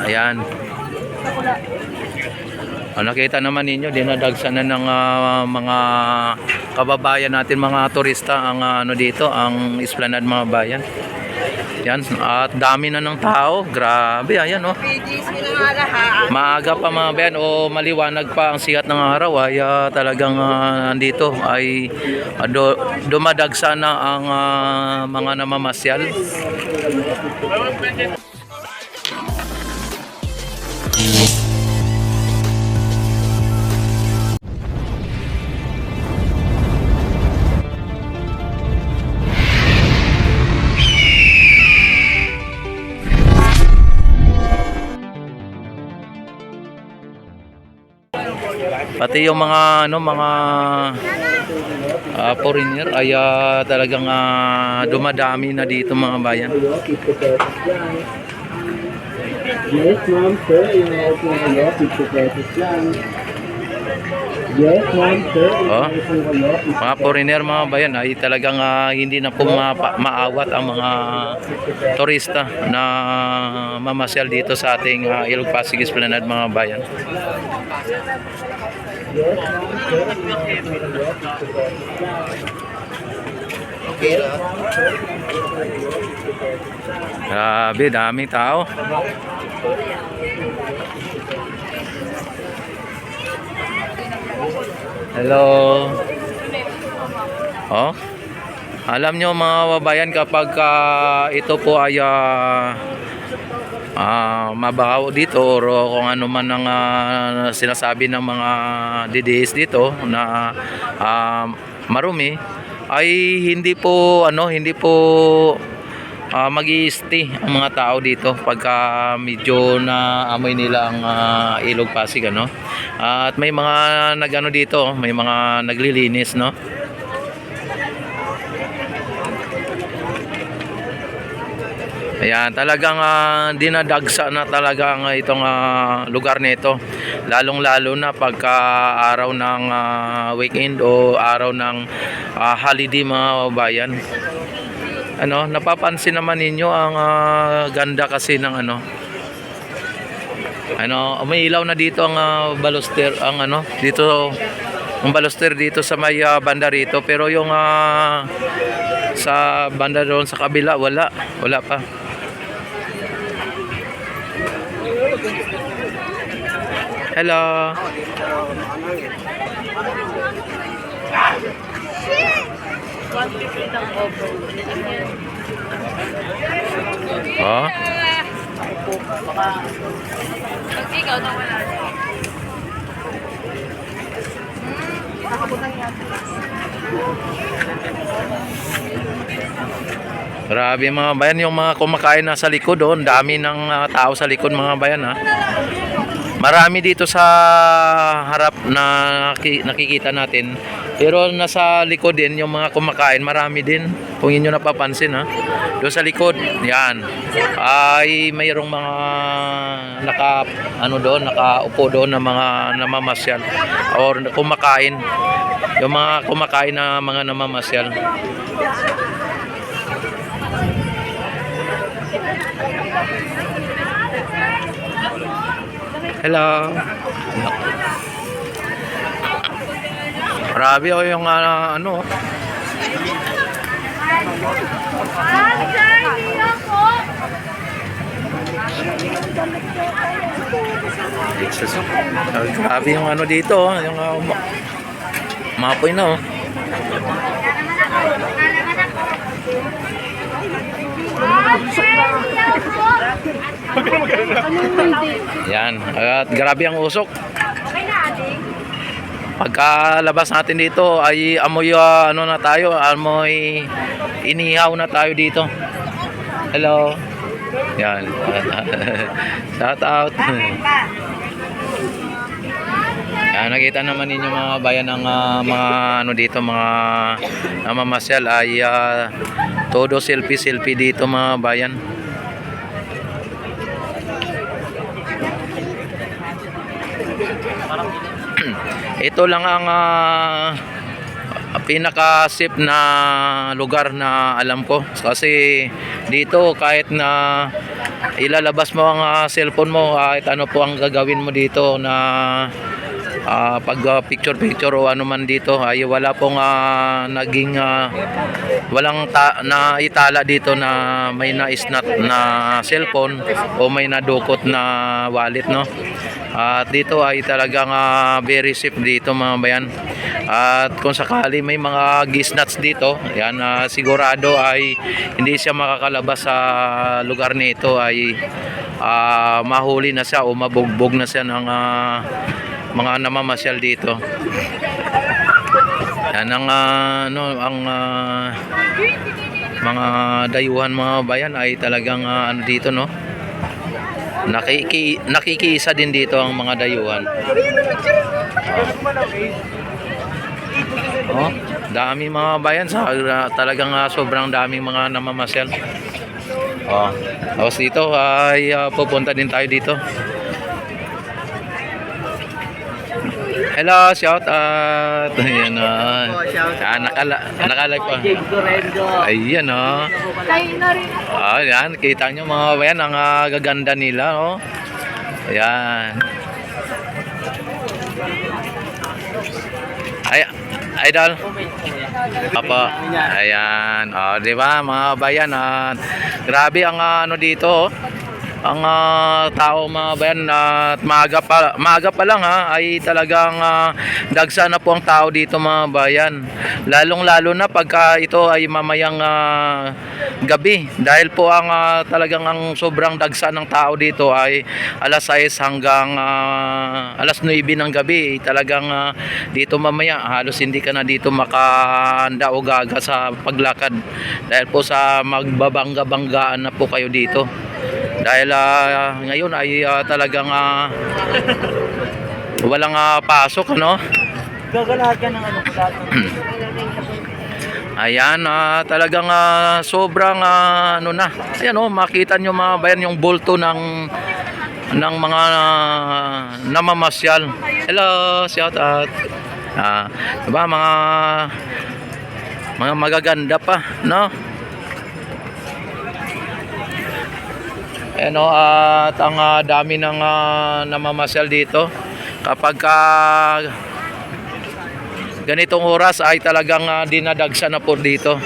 Ayan. Nakita naman ninyo, dinadagsanan ng mga kababayan natin, mga turista ang ano dito, ang Esplanade mga bayan. Yan, at dami na ng tao. Grabe, ayan oh. Maaga pa mga bayan o maliwanag pa ang sikat ng araw ay talagang andito ay dumadagsa na ang mga namamasyal. Pati yung mga foreigner ay talagang dumadami na dito mga bayan. Yes, ma'am, sir. Yung opo kayo, 50 pesos lang. Yes, ma'am, sir. Mga foreigner mga bayan ay talagang hindi na po maawat ang mga turista na mamasyal dito sa ating Ilog Pasig Esplanade mga bayan. Grabe, daming tao. Hello. Oh. Alam nyo mga babayan, kapag ito po ay mabaho dito or kung ano man ang sinasabi ng mga DDS dito na marumi, ay hindi po mag-i-stay ang mga tao dito pagka medyo na amoy nila ang Ilog Pasig at may mga nagano dito, may mga naglilinis Ayan, talagang dinadagsa na talaga itong lugar nito, lalong-lalo na pagka araw ng weekend o araw ng holiday mga bayan. Napapansin naman ninyo ang ganda kasi ng may ilaw na dito ang baluster, ang dito ang baluster dito sa may banda rito, pero yung sa banda doon sa kabila wala pa. Hello. Oh. Ikaw na wala. Grabe mga bayan, yung mga kumakain na sa likod doon, dami ng tao sa likod mga bayan Marami dito sa harap na nakikita natin. Pero nasa likod din yung mga kumakain, marami din. Kung inyo napapansin doon sa likod, yan. Ay mayroong mga nakaupo doon na mga namamasyal or kumakain. Yung mga kumakain na mga namamasyal. Hello. Grabe yung grabe yung dito, yung mapoy na Yan, at grabe ang usok. Pagkalabas natin dito ay amoy amoy inihaw na tayo dito. Hello. Yan. Shout out. Yan, nakita naman ninyo mga bayan ng mga dito, mga namamasyal ay todo selfie dito mga bayan. Ito lang ang pinaka-safe na lugar na alam ko, kasi dito kahit na ilalabas mo ang cellphone mo at ano po ang gagawin mo dito na pag picture o ano man dito ay wala pong naging walang na itala dito na may na-snap na cellphone o may nadukot na wallet, no. At dito ay talagang very safe dito mga bayan. At kung sakali may mga gisnats dito, yan, sigurado ay hindi siya makakalabas sa lugar nito, ay mahuli na siya o mabugbog na siya ng mga namamasyal dito. Yan ang mga dayuhan mga bayan ay talagang ano dito, no. Nakikiisa din dito ang mga dayuhan. Oh, dami mga bayan sa talagang sobrang daming mga namamasyal. Oh, tapos dito ay pupunta din tayo dito. Hello, shout out. Ayan nakalive pa. Ayan Kayo na rin ako. Ayan, kita nyo mga bayan ang gaganda nila, oh. Ayan. Ay, idol. Apa. Ayan. Di ba mga bayan, grabe ang ano dito, oh. Ang tao mga bayan, at maaga pa lang ay talagang dagsa na po ang tao dito mga bayan, lalong-lalo na pagka ito ay mamayang gabi, dahil po ang talagang ang sobrang dagsa ng tao dito ay alas 6 hanggang alas 9 ng gabi. Talagang dito mamaya halos hindi ka na dito makahanda o gaga sa paglakad, dahil po sa magbabangga-banggaan na po kayo dito. Dahil ngayon ay talagang walang pasok, ano. Gagalahat ka ng ano po dati. Ayan, talagang sobrang ano na. Ayan, makita nyo mga bayan yung bulto ng mga namamasyal. Hello, shout out. Diba mga magaganda pa, no? At ang dami ng namamasyal dito kapag ganitong oras ay talagang dinadagsa na po dito.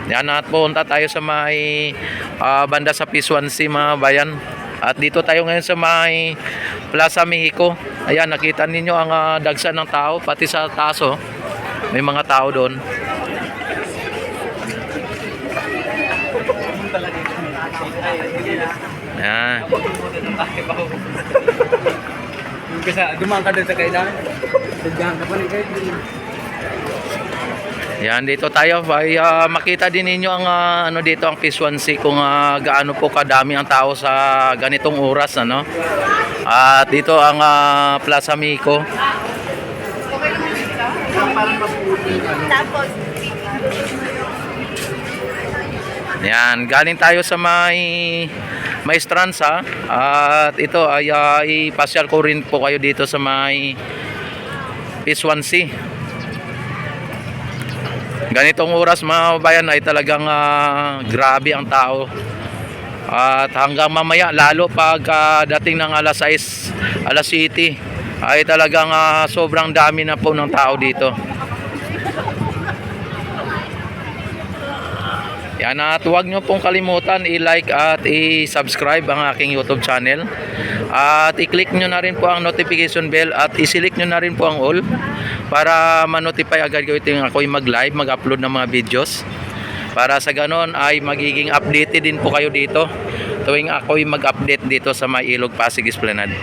Yan, at punta tayo sa may banda sa Pisuansi mga bayan. At dito tayo ngayon sa may Plaza Mexico. Ayan, nakita ninyo ang dagsa ng tao, pati sa taas, oh. May mga tao doon. Ayan. Kasi dumaan ka doon sa kailangan. Dadyahan ka pa rin kayo. Yan, dito tayo ay makita din ninyo ang ano dito ang Pisuansi kung gaano po kadami ang tao sa ganitong oras, ano. At dito ang Plaza Mexico. Tapos, Yan, galing tayo sa may Maestranza, at ito ay ipasyal ko rin po kayo dito sa may Pisuansi. Ganitong oras mga bayan ay talagang grabe ang tao. At hanggang mamaya, lalo pag dating ng alas 6, alas 7, ay talagang sobrang dami na po ng tao dito. Yan, at huwag nyo pong kalimutan i-like at i-subscribe ang aking YouTube channel. At i-click nyo na rin po ang notification bell at i-select nyo na rin po ang all para ma-notify agad kayo tuwing ako'y mag-live, mag-upload ng mga videos. Para sa ganon ay magiging updated din po kayo dito tuwing ako'y mag-update dito sa may Ilog Pasig Esplanade,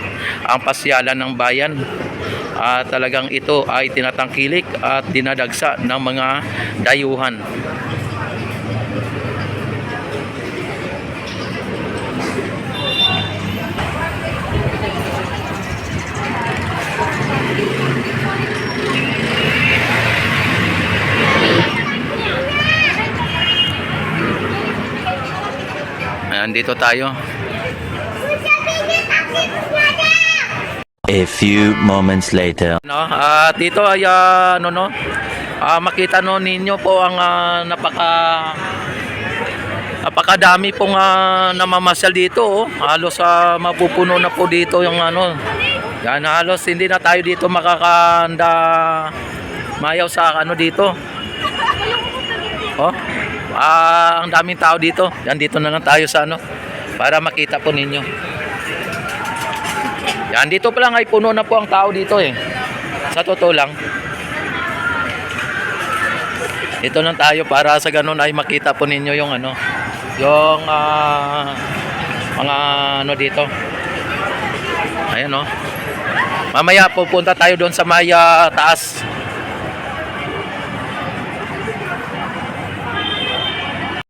ang pasyalan ng bayan. Talagang ito ay tinatangkilik at dinadagsa ng mga dayuhan. Dito tayo. A few moments later. Dito ay makita ninyo po ang Napakadami pong namamasyal dito. Oh. Halos mapupuno na po dito yung ano. Yan, halos hindi na tayo dito makakanda mayaw sa ano dito. Oh. Ang daming tao dito. Yan, dito na lang tayo sa ano para makita po ninyo. Yan, dito pa lang ay puno na po ang tao dito eh. Sa totoo lang. Ito lang tayo para sa ganun ay makita po ninyo yung ano, yung mga ano dito. Ayan oh. Mamaya pupunta tayo doon sa may taas.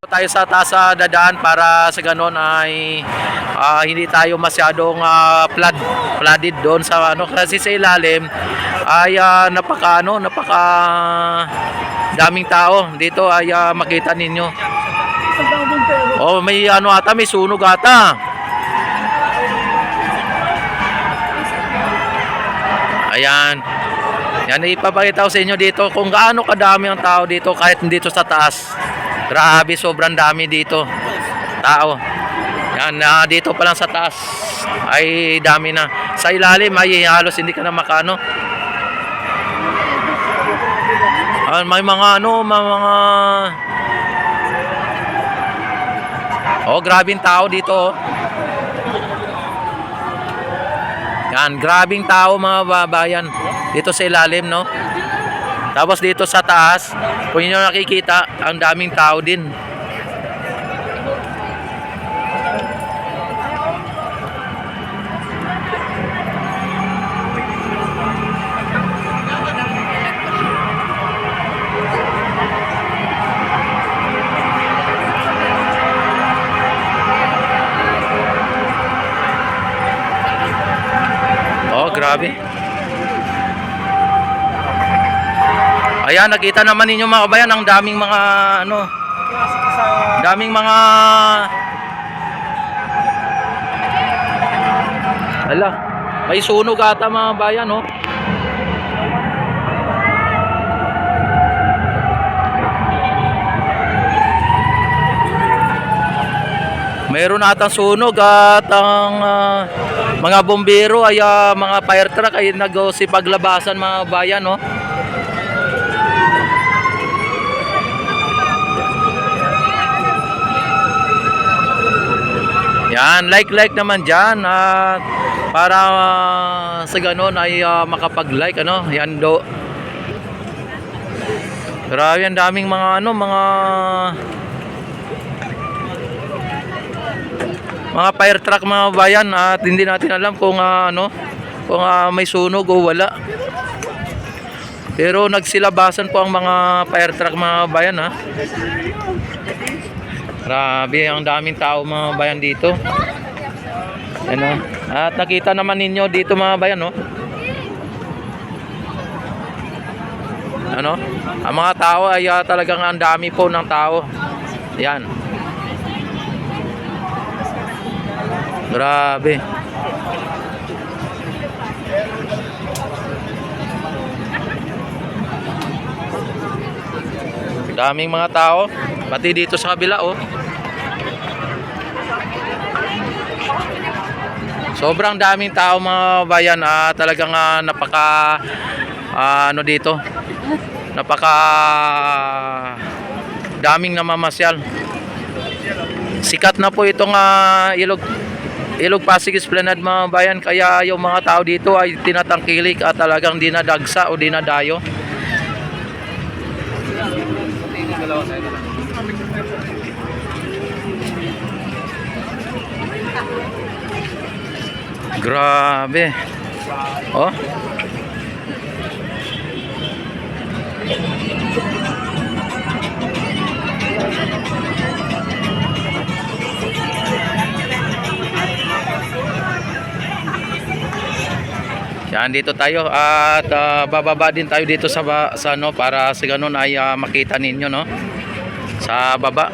Tayo sa taas dadaan para sa ganun ay hindi tayo masyadong flooded doon sa ano, kasi sa ilalim ay napaka daming tao dito ay makita ninyo. Oh, may ano ata, may sunog ata. Ayan. Yan, ipapakita ko sa inyo dito kung gaano kadami ang tao dito kahit dito sa taas. Grabe, sobrang dami dito tao. Yan, dito pa lang sa taas ay dami na. Sa ilalim ay halos hindi ka na makano. May mga ano, mga grabing tao dito. Yan, grabing tao mga babayan dito sa ilalim, no? Tapos dito sa taas, kung inyo nakikita, ang daming tao din. Grabe. Ayan, nakita naman ninyo mga kabayan, ang daming mga ano, daming mga may sunog ata mga bayan, oh. Mayroon atang sunog at ang mga bombero ay mga fire truck ay nagsipaglabasan mga bayan, no? Yan, like naman dyan at para sa ganon ay makapag-like, ano? Yan do. Grabe, ang daming mga ano, mga fire truck mga bayan at hindi natin alam kung kung may sunog o wala. Pero nagsilabasan po ang mga fire truck mga bayan, ha. Grabe, ang daming tao mga bayan dito. Ano? At nakita naman ninyo dito mga bayan, no? Ano? Ang mga tao ay talagang ang dami po ng tao. Yan. Grabe. Daming mga tao, pati dito sa kabila, oh. Sobrang daming tao mga bayan, talagang napaka ano dito. Napaka daming namamasyal. Sikat na po itong Ilog Pasig Esplanade mga bayan, kaya yung mga tao dito ay tinatangkilik at talagang dinadagsa o dinadayo. Grabe. Oh. Yan, dito tayo at bababa din tayo dito sa ano para sa ganun ay makita ninyo, no, sa baba.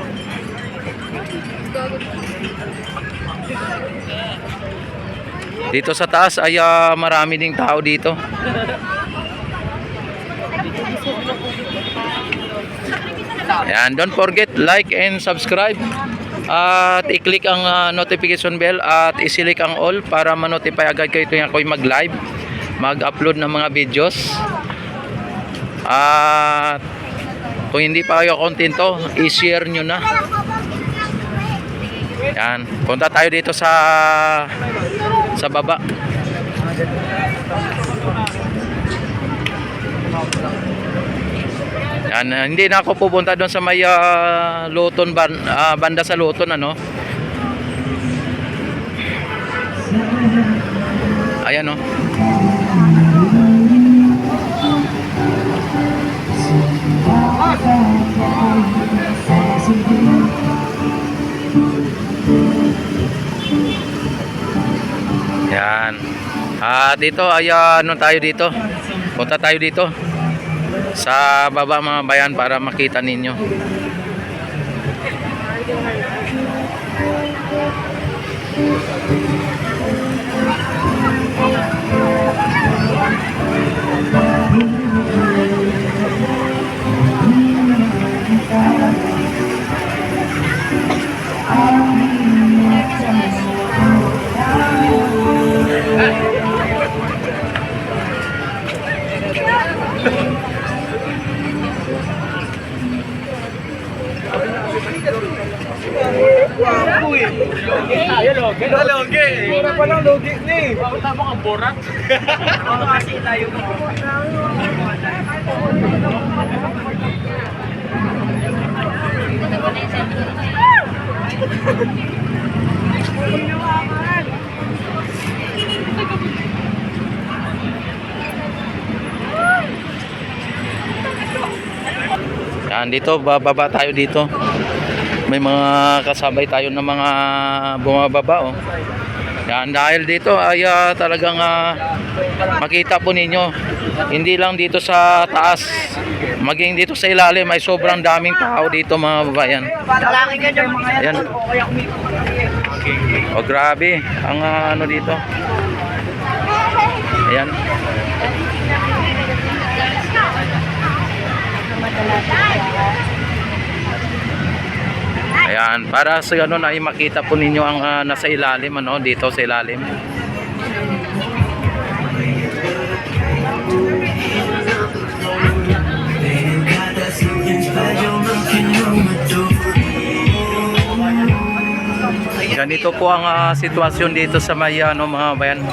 Dito sa taas ay marami ding tao dito. Yan, don't forget like and subscribe. At i-click ang notification bell at i-select ang all para ma-notify agad kayo tuwing ako'y mag-live, mag-upload ng mga videos. At kung hindi pa kayo kontento, i-share nyo na. Yan, punta tayo dito sa baba. Yan, hindi na ako pupunta doon sa may Luton banda sa Luton, ano. Ayan, oh. Yan. Dito ay ano tayo dito. Punta tayo dito sa baba mga bayan para makita ninyo. Yan, dito bababa tayo dito. May mga kasabay tayo ng mga bumababa, oh. Yan, dahil dito ay talagang makita po ninyo, hindi lang dito sa taas, maging dito sa ilalim ay sobrang daming tao dito mga babayan. Ayan. Oh, grabe ang ano dito. Ayan. Ayan, para sa ganun ay makita po ninyo ang nasa ilalim, ano, dito sa ilalim. Ganito po ang sitwasyon dito sa may ano, mga bayan.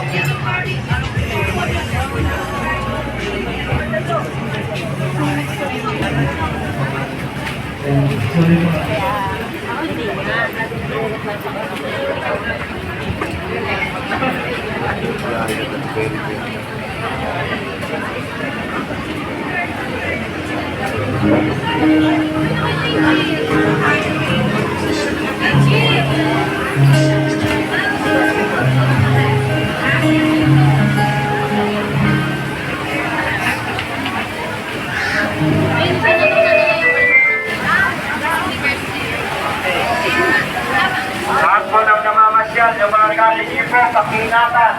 Lahat po ng namamasyal, yung mga kaligipo, pakingatan.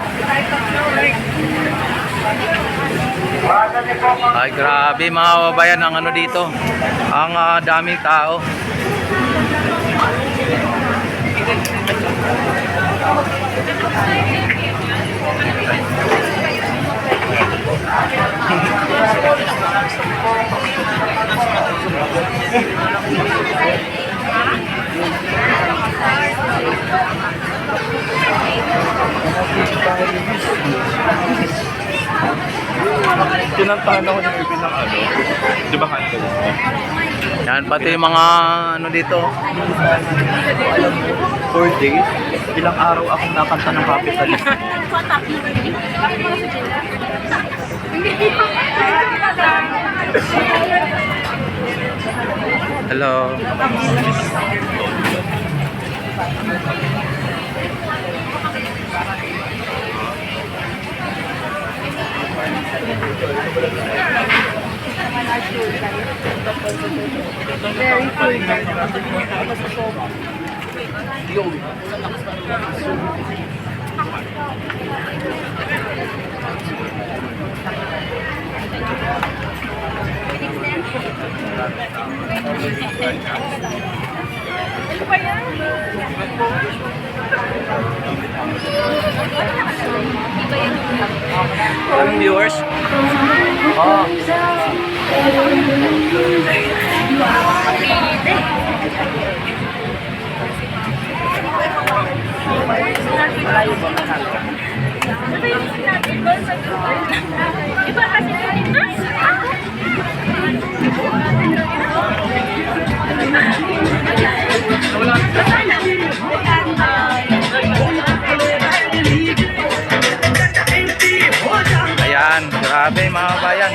Ay, grabe mga kababayan ang ano dito. Ang daming tao. Kinantahan ako ng ibig ng ano, di ba kanto? Yan, pati yung mga ano dito. 4 days, ilang araw akong nakanta ng Capitalist. Hello. Very cool. Ano ba yan? ng viewers? Oh. Iba kasi Ayan, grabe mga bayan.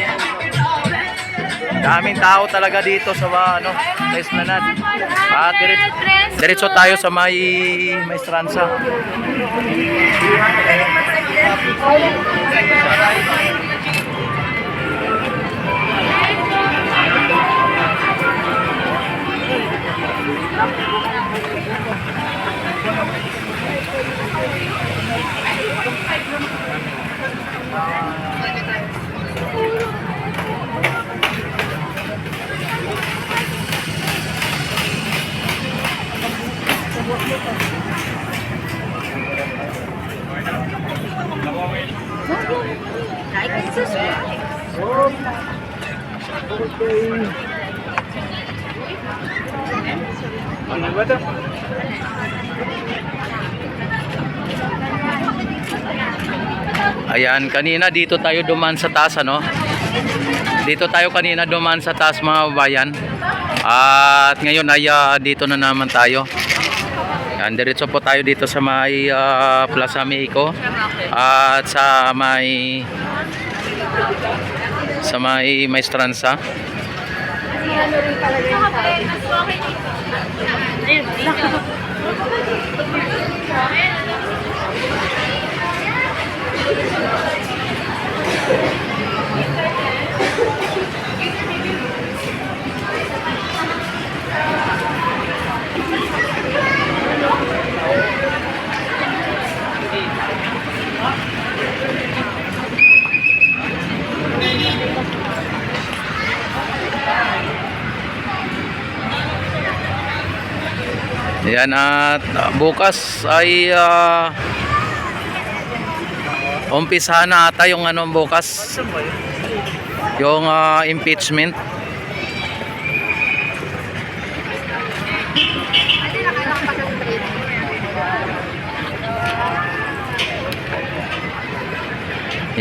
Daming tao talaga dito sa ano, sa Esplanade. At diretso tayo sa may Maestranza. like and subscribe. Ayan, kanina dito tayo dumaan sa taas, ano? Dito tayo kanina dumaan sa taas mga bayan. At ngayon ay dito na naman tayo. Ayan, diretso po tayo dito sa may Plaza Mexico at sa may Maestranza. Ayan, at bukas ay umpisahan na ata yung ano bukas, yung impeachment.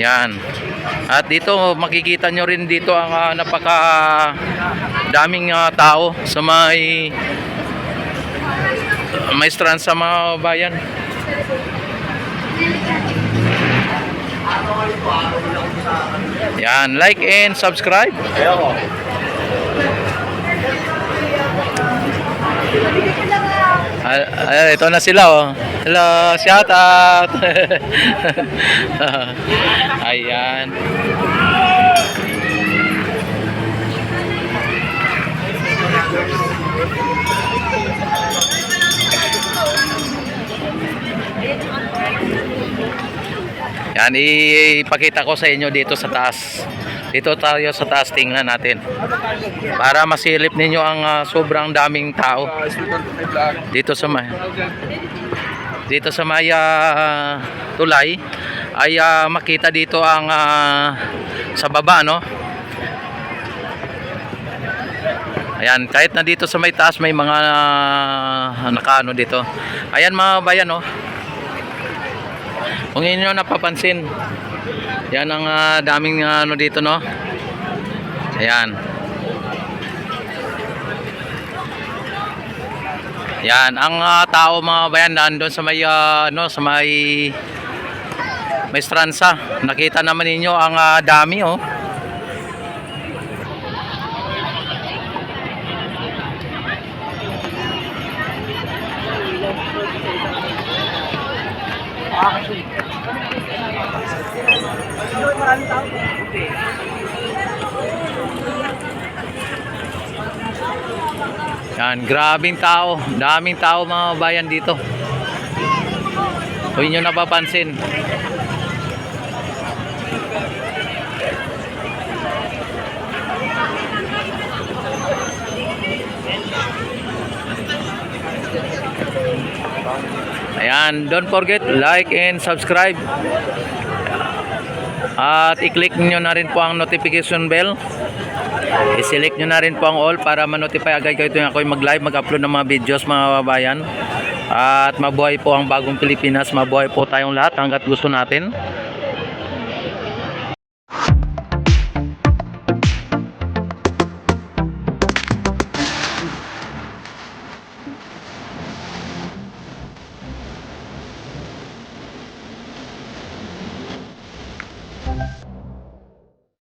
Yan. At dito makikita nyo rin dito ang napaka daming tao sa may Maestranza mga bayan. Yan, like and subscribe. Ito na sila, oh. Hello, shout out. Ayan. Yan, ipakita ko sa inyo dito sa taas. Dito tayo sa taas, tingnan natin. Para masilip ninyo ang sobrang daming tao. Dito sa may tulay ay makita dito ang sa baba, no? Ayan, kahit na dito sa may taas may mga nakaano dito. Ayan mga bayan, no? Kung inyo napapansin, yan ang daming ano dito, no? Ayan. Yan ang tao mga bayan nandoon sa may ano, sa may Maestranza. Nakita naman ninyo ang dami, oh. Yan, grabing tao, daming tao mga bayan dito. Kung inyo napapansin. Ayan, don't forget like and subscribe. At i-click nyo na rin po ang notification bell. I-select nyo na rin po ang all para ma-notify agad kayo tuwing ako'y mag-live, mag-upload ng mga videos mga kababayan. At mabuhay po ang bagong Pilipinas, mabuhay po tayong lahat hanggat gusto natin.